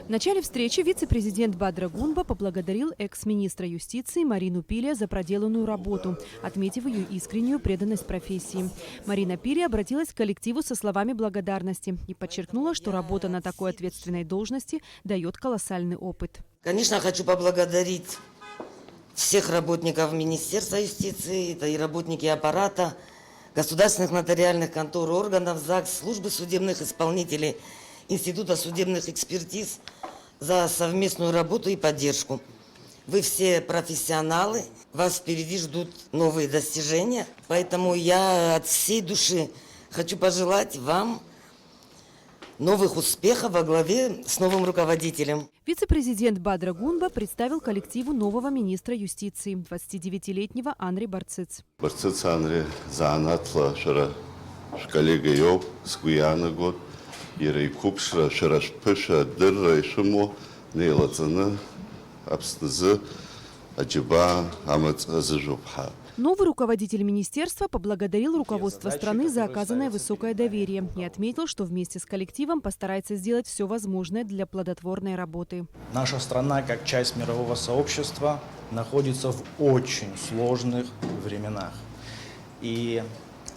В начале встречи вице-президент Бадра Гунба поблагодарил экс-министра юстиции Марину Пиле за проделанную работу, отметив ее искреннюю преданность профессии. Марина Пиле обратилась к коллективу со словами благодарности и подчеркнула, что работа на такой ответственной должности дает колоссальный опыт. Конечно, хочу поблагодарить всех работников Министерства юстиции, это и работники аппарата, государственных нотариальных контор, органов ЗАГС, службы судебных исполнителей, Института судебных экспертиз за совместную работу и поддержку. Вы все профессионалы, вас впереди ждут новые достижения, поэтому я от всей души хочу пожелать вам новых успехов во главе с новым руководителем. Вице-президент Бадра Гунба представил коллективу нового министра юстиции, 29-летнего Анри Барцыц. Барцыц Анри заанатла шара коллега Йоб скуяна год, ирей купшра шараш пыша дырра ишимо нейлацана абстазы аджиба амацазыжубха. Новый руководитель министерства поблагодарил руководство страны за оказанное высокое доверие и отметил, что вместе с коллективом постарается сделать все возможное для плодотворной работы. Наша страна, как часть мирового сообщества, находится в очень сложных временах. И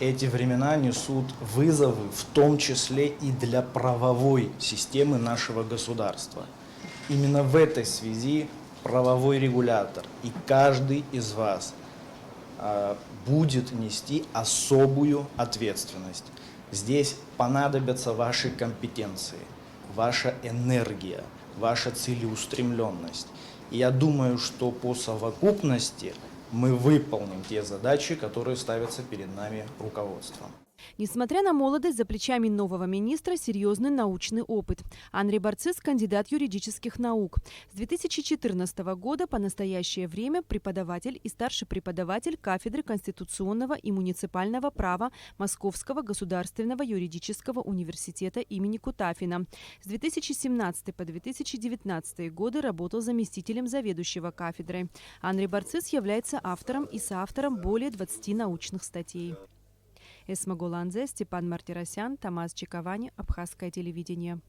эти времена несут вызовы, в том числе и для правовой системы нашего государства. Именно в этой связи правовой регулятор и каждый из вас будет нести особую ответственность. Здесь понадобятся ваши компетенции, ваша энергия, ваша целеустремленность. И я думаю, что по совокупности мы выполним те задачи, которые ставятся перед нами руководством. Несмотря на молодость, за плечами нового министра серьезный научный опыт. Анри Барцыц – кандидат юридических наук. С 2014 года по настоящее время преподаватель и старший преподаватель кафедры конституционного и муниципального права Московского государственного юридического университета имени Кутафина. С 2017 по 2019 годы работал заместителем заведующего кафедрой. Анри Барцыц является автором и соавтором более 20 научных статей. Эсма Голанзе, Степан Мартиросян, Тамас Чиковани, Абхазское телевидение.